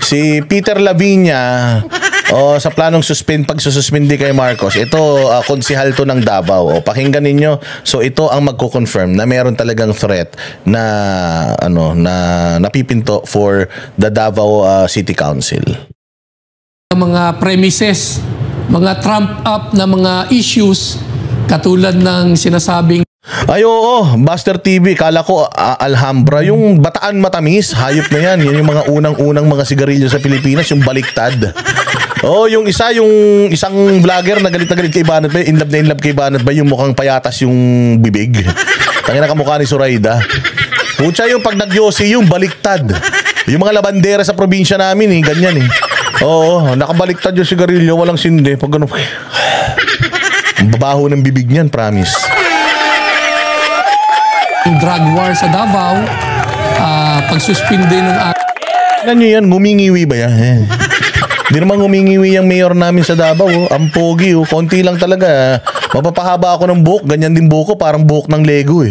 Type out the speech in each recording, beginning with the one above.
Si Peter Laviña, sa planong pagsususpindi kay Marcos. Ito, konsihal to ng Davao. Pakinggan ninyo. So ito ang magko-confirm na meron talagang threat na napipinto for the Davao City Council. Mga premises, mga trump up na mga issues katulad ng sinasabing ay oo, Buster TV, kala ko Alhambra, yung Bataan Matamis, hayop na yan. Yan yung mga unang-unang mga sigarilyo sa Pilipinas, yung baliktad. Yung isang vlogger na galit kay Banat Bay, in love kay Banat Bay, yung mukhang payatas yung bibig. Tangina kamukha ni Zoraida. Pucha yung pag nagyosi, yung baliktad. Yung mga labandera sa probinsya namin, ganyan . Oo, nakabaliktad yung sigarilyo, walang sindi. Pag gano'n, ang babaho ng bibig niyan, promise. Drug war sa Davao, pagsuspindi ng Ano yan, ngumingiwi ba yan? Hindi naman ngumingiwi yung mayor namin sa Davao. Ang pogi, konti lang talaga. Mapapahaba ako ng buhok, ganyan din buhok ko, parang buhok ng Lego .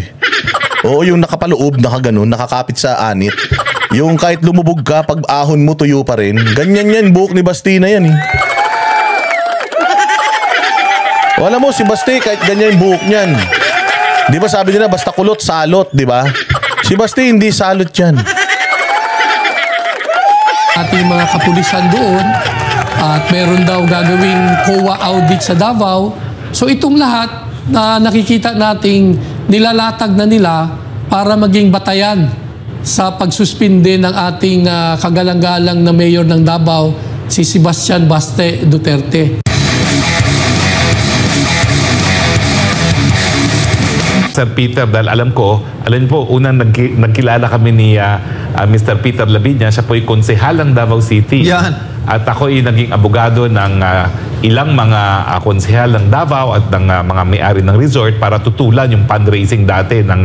Oo, yung nakapaloob, nakaganon, nakakapit sa anit. Yung kahit lumubog ka, pag ahon mo, tuyo pa rin. Ganyan yan, buhok ni Bastina yan . Wala mo, si Basti, kahit ganyan yung buhok niyan. Di ba sabi nila, basta kulot, salot, di ba? Si Basti, hindi salot yan. Ating mga kapulisan doon at meron daw gagawing COA audit sa Davao. So itong lahat na nakikita nating nilalatag na nila para maging batayan sa pagsuspinde ng ating kagalang-galang na mayor ng Davao, si Sebastian Baste Duterte. Sir Peter, dahil alam po, unang nagkilala kami ni Mr. Peter Laviña, siya po ay konsehal ng Davao City. Yan. At ako ay naging abogado ng ilang mga konsehal ng Davao at ng mga may-ari ng resort para tutulan yung fundraising dati ng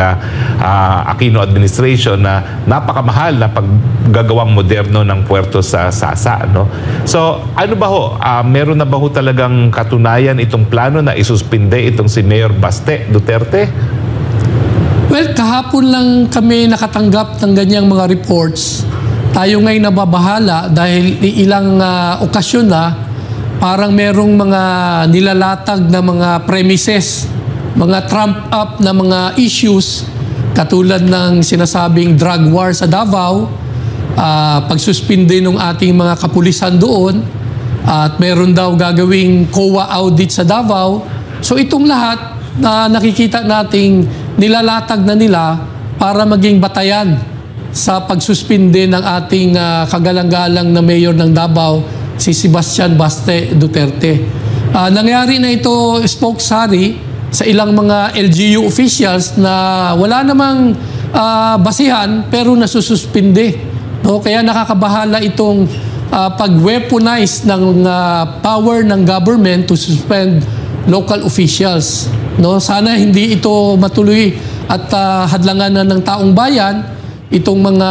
Aquino administration na napakamahal na paggagawang moderno ng puerto sa Sasa. No? So, ano ba ho? Meron na ba ho talagang katunayan itong plano na isuspinde itong si Mayor Baste Duterte? Well, kahapon lang kami nakatanggap ng ganyang mga reports. Tayo ngayon nababahala dahil ilang okasyon na parang merong mga nilalatag na mga premises, mga trump up na mga issues katulad ng sinasabing drug war sa Davao, pagsuspinde ng ating mga kapulisan doon, at meron daw gagawing COA audit sa Davao. So itong lahat na nakikita nating nilalatag na nila para maging batayan sa pagsuspinde ng ating kagalang-galang na mayor ng Davao, si Sebastian Baste Duterte. Nangyari na ito, Spokes Hari, sa ilang mga LGU officials na wala namang basihan pero nasususpinde. No? Kaya nakakabahala itong pag-weaponize ng power ng government to suspend local officials. No, sana hindi ito matuloy at hadlangan na ng taong bayan itong mga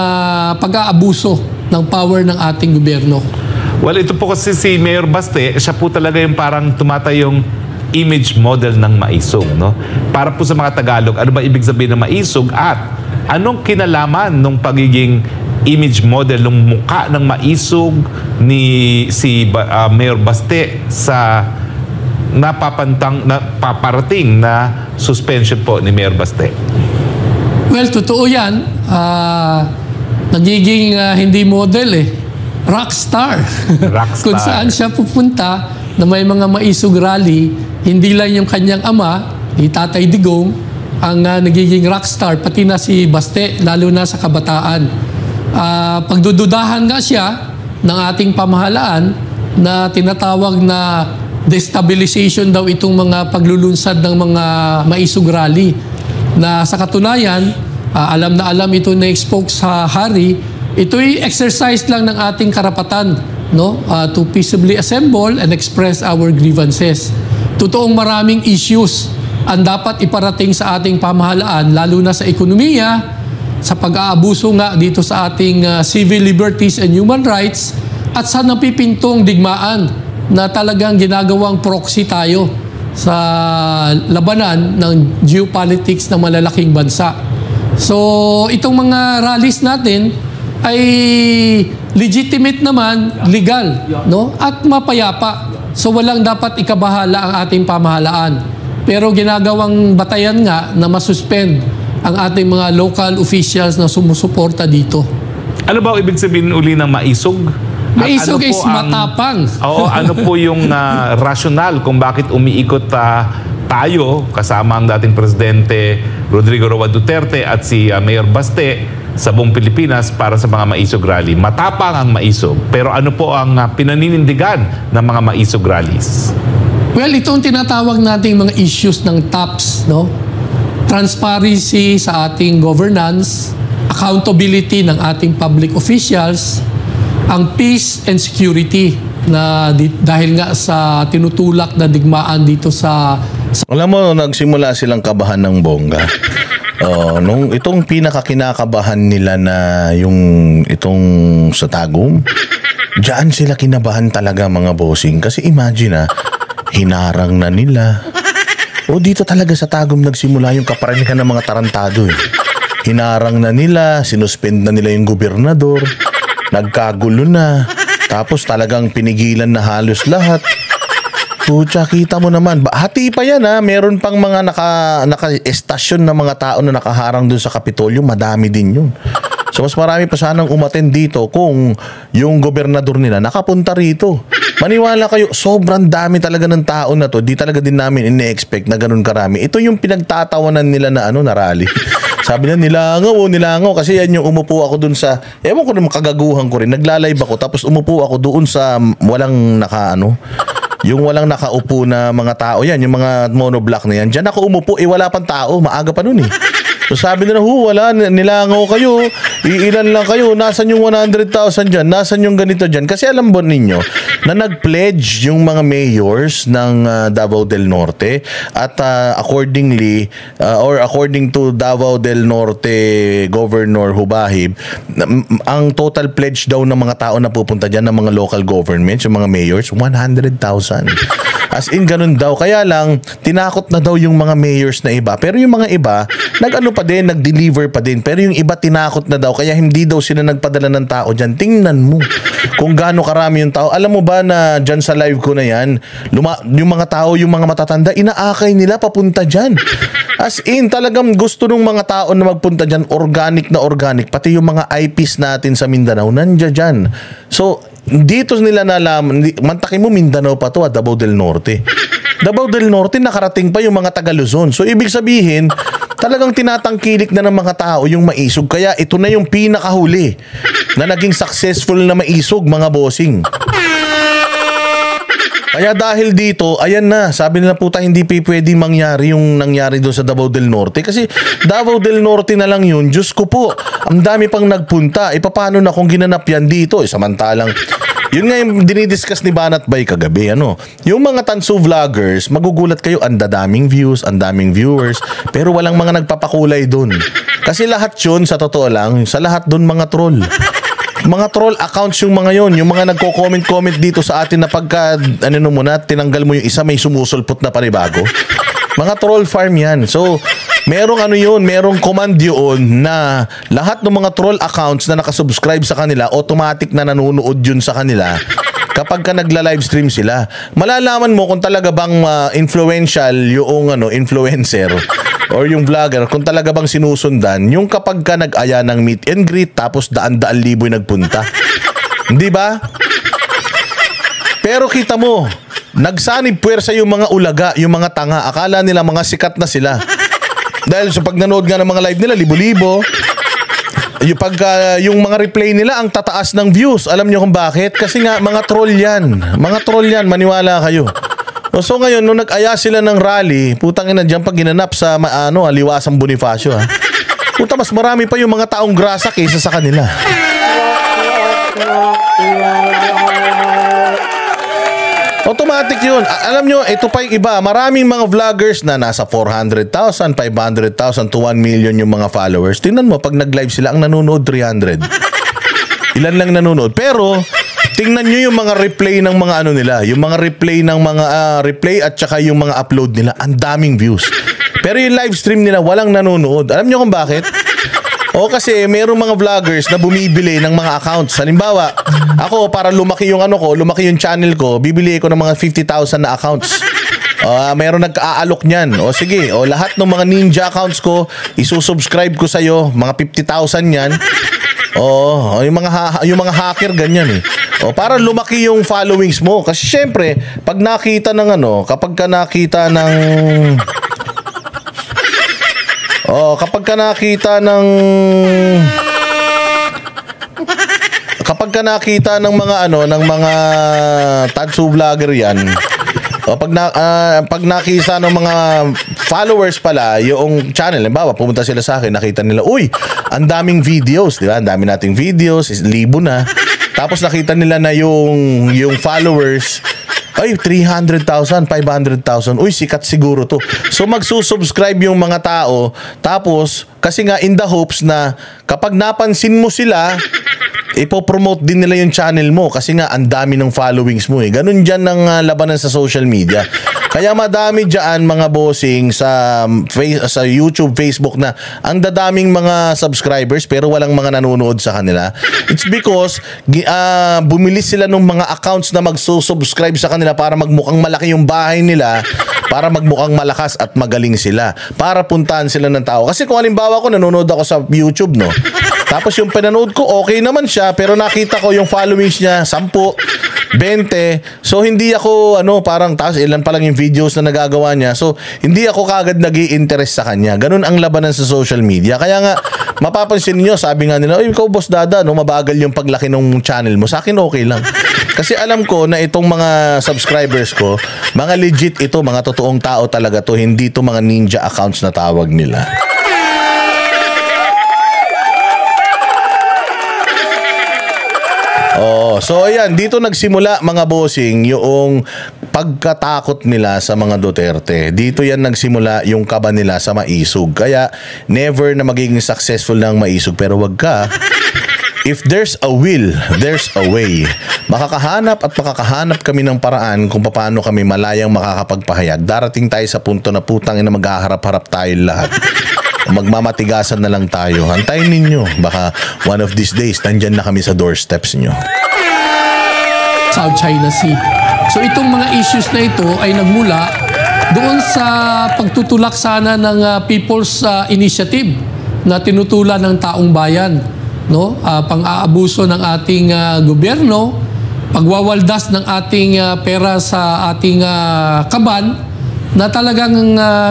pag-aabuso ng power ng ating gobyerno. Well, ito po kasi si Mayor Baste, siya po talaga yung parang tumatayong image model ng maisog. No? Para po sa mga Tagalog, ano ba ibig sabihin ng maisog at anong kinalaman ng pagiging image model ng mukha ng maisog ni Mayor Baste sa napaparating na suspension po ni Mayor Baste? Well, totoo yan. Nagiging hindi model rockstar. Rockstar. Kung saan siya pupunta na may mga maisog rally, hindi lang yung kanyang ama, Tatay Digong, ang nagiging rockstar, pati na si Baste, lalo na sa kabataan. Pagdududahan nga siya ng ating pamahalaan na tinatawag na destabilization daw itong mga paglulunsad ng mga maisog rally. Na sa katunayan, alam na alam ito na expose sa Hari, ito'y exercise lang ng ating karapatan, no? To peaceably assemble and express our grievances. Totoong maraming issues ang dapat iparating sa ating pamahalaan, lalo na sa ekonomiya, sa pag-aabuso nga dito sa ating civil liberties and human rights, at sa napipintong digmaan na talagang ginagawang proxy tayo sa labanan ng geopolitics ng malalaking bansa. So, itong mga rallies natin, ay legitimate naman, legal, no? At mapayapa. So walang dapat ikabahala ang ating pamahalaan. Pero ginagawang batayan nga na masuspend ang ating mga local officials na sumusuporta dito. Ano ba ang ibig sabihin uli ng maisog? At Maisog ano is po ang- matapang. Oo, ano po yung rationale kung bakit umiikot tayo kasama ang dating presidente Rodrigo Roa Duterte at si Mayor Baste sa buong Pilipinas para sa mga maisog rally? Matapang ang maisog, pero ano po ang pinaninindigan ng mga maisog rallies? Well, itong tinatawag nating mga issues ng TAPS, no? Transparency sa ating governance, accountability ng ating public officials, ang peace and security na dahil nga sa tinutulak na digmaan dito sa Alam mo, nagsimula silang kabahan ng bongga. Nung itong pinakakinakabahan nila na yung itong sa Tagum, diyan sila kinabahan talaga mga bossing. Kasi imagine hinarang na nila. Dito talaga sa Tagum nagsimula yung kaparanihan ng mga tarantado eh. Hinarang na nila, sinuspend na nila yung gobernador, nagkagulo na, tapos talagang pinigilan na halos lahat. Pucha, kita mo naman. Hati pa yan meron pang mga naka-estasyon na mga tao na nakaharang dun sa Kapitolyo. Madami din yun. So mas marami pa sanang umattend dito kung yung gobernador nila nakapunta rito. Maniwala kayo, sobrang dami talaga ng tao na to. Di talaga din namin ine-expect na ganun karami. Ito yung pinagtatawanan nila na na rally. Sabi na nilangaw kasi yan yung umupo ako dun sa, ewan ko naman kagaguhan ko rin. Nagla-live ako tapos umupo ako doon sa walang yung walang nakaupo na mga tao yan, yung mga monoblock na yan. Diyan ako umupo, wala pang tao, maaga pa nun eh. So sabi nila, wala, nilangaw kayo, iilan lang kayo, nasan yung 100,000 dyan, nasan yung ganito dyan. Kasi alam ba ninyo, na nag-pledge yung mga mayors ng Davao del Norte at according to Davao del Norte Governor Hubahib, ang total pledge daw ng mga tao na pupunta dyan ng mga local governments, yung mga mayors, 100,000. As in, ganun daw. Kaya lang, tinakot na daw yung mga mayors na iba. Pero yung mga iba, nag-deliver pa din. Pero yung iba, tinakot na daw. Kaya hindi daw sila nagpadala ng tao dyan. Tingnan mo kung gaano karami yung tao. Alam mo ba na dyan sa live ko na yan, yung mga tao, yung mga matatanda, inaakay nila papunta dyan. As in, talagang gusto ng mga tao na magpunta dyan, organic na organic. Pati yung mga IPs natin sa Mindanao, nandiyan dyan. So, dito nila nalaman, mantakin mo Mindanao pa to Davao del Norte. Davao del Norte nakarating pa yung mga taga Luzon. So ibig sabihin, talagang tinatangkilik na ng mga tao yung maisog. Kaya ito na yung pinakahuli na naging successful na maisog, mga bossing. Kaya dahil dito, ayan na, sabi nila puta hindi pwedeng mangyari yung nangyari doon sa Davao del Norte. Kasi Davao del Norte na lang yun, Diyos ko po, ang dami pang nagpunta. Paano na kung ginanap yan dito? Samantalang, yun nga yung dinidiscuss ni Banat Bay kagabi. Yung mga tanso vloggers, magugulat kayo, ang daming views, ang daming viewers, pero walang mga nagpapakulay doon. Kasi lahat yun, sa totoo lang, sa lahat doon mga troll. Mga troll accounts yung mga yon, yung mga nagko-comment dito sa atin na pagka tinanggal mo yung isa, may sumusulpot na panibago. Mga troll farm yan. So, merong merong command yun na lahat ng mga troll accounts na nakasubscribe sa kanila, automatic na nanonood yun sa kanila kapag ka nagla-livestream sila. Malalaman mo kung talaga bang influential yung influencer or yung vlogger, kung talaga bang sinusundan, yung kapag ka nag-aya ng meet and greet tapos daan-daan libo yung nagpunta. Hindi ba? Pero kita mo, nagsanib puwersa yung mga ulaga, yung mga tanga. Akala nila mga sikat na sila. Dahil sa pag nanood nga ng mga live nila, libo-libo. Yung mga replay nila, ang tataas ng views. Alam nyo kung bakit? Kasi nga, mga troll yan. Mga troll yan, maniwala kayo. So ngayon, nung nag-aya sila ng rally, putang ina dyan pag ginanap sa Liwasang Bonifacio puta, mas marami pa yung mga taong grasa kaysa sa kanila. Automatic yun. Alam nyo, ito pa yung iba. Maraming mga vloggers na nasa 400,000, 500,000 to 1 million yung mga followers. Tingnan mo, pag nag-live sila, ang nanonood 300. Ilan lang nanonood. Pero, tingnan nyo yung mga replay ng mga nila. Yung mga replay ng mga replay at saka yung mga upload nila. Ang daming views. Pero yung live stream nila, walang nanonood. Alam nyo kung bakit? O kasi merong mga vloggers na bumibili ng mga accounts. Halimbawa, ako para lumaki yung ano ko, lumaki yung channel ko, bibili ko ng mga 50,000 na accounts. Meron nag-aalok niyan. O sige, lahat ng mga ninja accounts ko, isusubscribe ko sa'yo, mga 50,000 yan. Yung mga hacker ganyan eh. Para lumaki yung followings mo. Kasi syempre, pag nakita ng kapag ka nakita ng mga Tatsu vlogger yan. Pag nakita ng mga followers pala yung channel, halimbawa pumunta sila sa akin, nakita nila, uy, ang daming videos, di ba? Ang dami nating videos, libo na. Tapos nakita nila na yung followers, ay 300,000, 500,000. Uy, sikat siguro to. So magsusubscribe yung mga tao. Tapos kasi nga in the hopes na kapag napansin mo sila, ipopromote din nila yung channel mo kasi nga ang dami ng followings mo eh. Ganun dyan ng labanan sa social media. Kaya madami dyan mga bossing sa YouTube, Facebook na ang dadaming mga subscribers pero walang mga nanonood sa kanila. It's because bumili sila ng mga accounts na magsusubscribe sa kanila para magmukhang malaki yung bahay nila, para magmukhang malakas at magaling sila, para puntahan sila ng tao. Kasi kung halimbawa ko nanonood ako sa YouTube, no? Tapos yung pinanood ko, okay naman siya, pero nakita ko yung followings niya, 10, 20. So, hindi ako, parang taas, ilan pa lang yung videos na nagagawa niya. So, hindi ako kagad nag-i-interest sa kanya. Ganun ang labanan sa social media. Kaya nga, mapapansin niyo, sabi nga nila, ikaw, Boss Dada, mabagal yung paglaki ng channel mo. Sa akin, okay lang. Kasi alam ko na itong mga subscribers ko, mga legit ito, mga totoong tao talaga to, hindi to mga ninja accounts na tawag nila. So ayan, dito nagsimula mga bossing yung pagkatakot nila sa mga Duterte. Dito yan nagsimula yung kaba nila sa maisog. Kaya never na magiging successful ng maisog. Pero wag ka, if there's a will, there's a way. Makakahanap kami ng paraan kung paano kami malayang makakapagpahayag. Darating tayo sa punto na putang ina maghaharap-harap tayo lahat. Magmamatigasan na lang tayo. Antayin ninyo. Baka one of these days, nandyan na kami sa doorsteps nyo. South China Sea. So itong mga issues na ito ay nagmula doon sa pagtutulak sana ng People's Initiative na tinutulan ng taong bayan, no? Pang-aabuso ng ating gobyerno, pagwawaldas ng ating pera sa ating kaban na talagang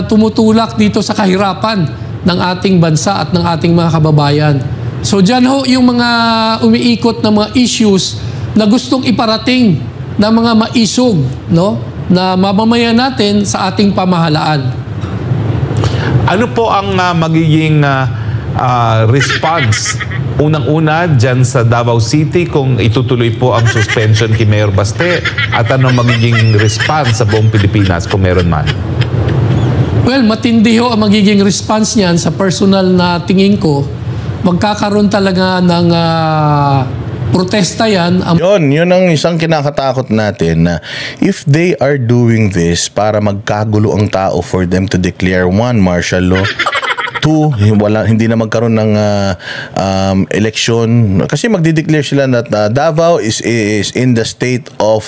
tumutulak dito sa kahirapan ng ating bansa at ng ating mga kababayan. So dyan ho yung mga umiikot na mga issues na gustong iparating na mga maisog, no, na mamamayan natin sa ating pamahalaan. Ano po ang magiging response unang-una dyan sa Davao City kung itutuloy po ang suspension kay Mayor Baste, at ano magiging response sa buong Pilipinas kung meron man? Well, matindi ho ang magiging response niyan sa personal na tingin ko. Magkakaroon talaga ng protesta yan. Yun ang isang kinakatakot natin na if they are doing this para magkagulo ang tao, for them to declare 1, martial law, 2, hindi na magkaroon ng election. Kasi magdideclare sila na Davao is in the state of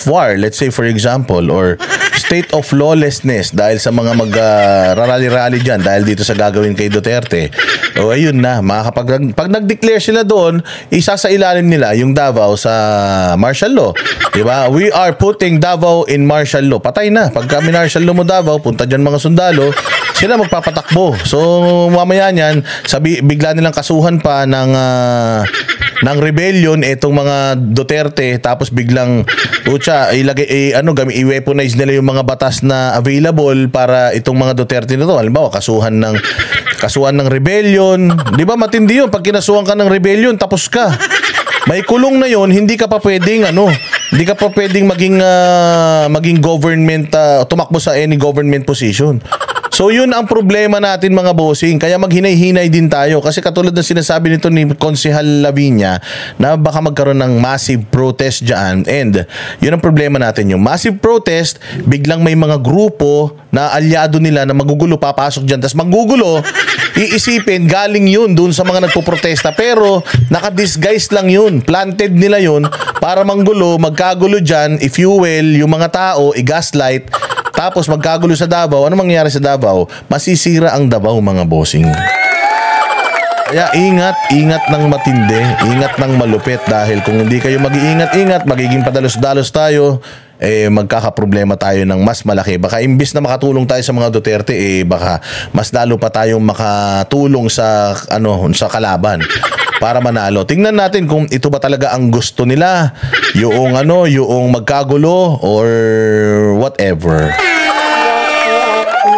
war, let's say for example, or state of lawlessness dahil sa mga mag-rally-rally dyan dahil dito sa gagawin kay Duterte. O ayun na, pag nag-declare sila doon, isa sa ilalim nila yung Davao sa martial law. Diba? We are putting Davao in martial law. Patay na. Pagka martial law mo Davao, punta dyan mga sundalo, sila magpapatakbo. So mamaya niyan, bigla nilang kasuhan pa ng rebellion itong mga Duterte, tapos biglang i-weaponize nila yung mga batas na available para itong mga Duterte na to. Halimbawa, kasuhan ng rebellion. Di ba matindi yun? Pag kinasuhan ka ng rebellion, tapos ka. May kulong na yun, hindi ka pa pwedeng maging government, tumakbo sa any government position. So yun ang problema natin mga bossing. Kaya maghinay-hinay din tayo. Kasi katulad ng sinasabi nito ni Konsehal Lavinia na baka magkaroon ng massive protest dyan. And yun ang problema natin. Yung massive protest, biglang may mga grupo na alyado nila na magugulo papasok dyan. Tapos magugulo, iisipin galing yun dun sa mga nagpoprotesta. Pero nakadisguise lang yun. Planted nila yun para manggulo, magkagulo dyan, i-fuel yung mga tao, i-gaslight. Tapos magkagulo sa Davao. Ano mangyayari sa Davao? Masisira ang Davao mga bossing. Kaya ingat ng matindi, ingat ng malupit dahil kung hindi kayo mag-iingat-ingat, magiging padalos-dalos tayo, magkakaproblema tayo ng mas malaki. Baka imbis na makatulong tayo sa mga Duterte, baka mas lalo pa tayong makatulong sa sa kalaban para manalo. Tingnan natin kung ito ba talaga ang gusto nila, yung magkagulo or whatever.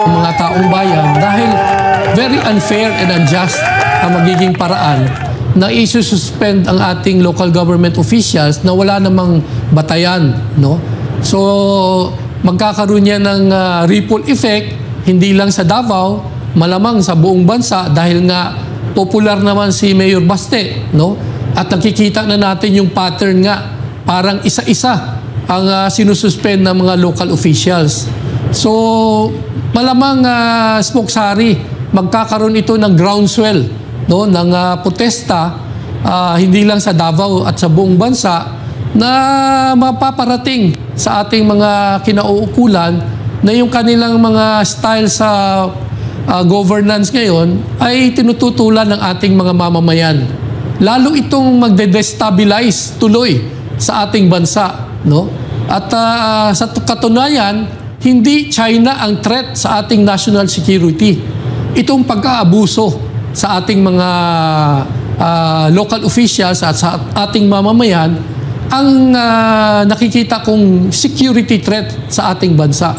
Mga taong bayan dahil very unfair and unjust ang magiging paraan na isususpend ang ating local government officials na wala namang batayan, no? So magkakaroon yan ng ripple effect hindi lang sa Davao, malamang sa buong bansa dahil nga popular naman si Mayor Baste, no? At nakikita na natin yung pattern nga, parang isa-isa ang sinususpend ng mga local officials. So malamang Smoke-Sari, magkakaroon ito ng groundswell, no, ng protesta hindi lang sa Davao at sa buong bansa na mapaparating sa ating mga kinauukulan na yung kanilang mga style sa governance ngayon ay tinututulan ng ating mga mamamayan. Lalo itong magde-destabilize tuloy sa ating bansa, no? At sa katunayan, hindi China ang threat sa ating national security. Itong pag-aabuso sa ating mga local officials at sa ating mamamayan ang nakikita kong security threat sa ating bansa.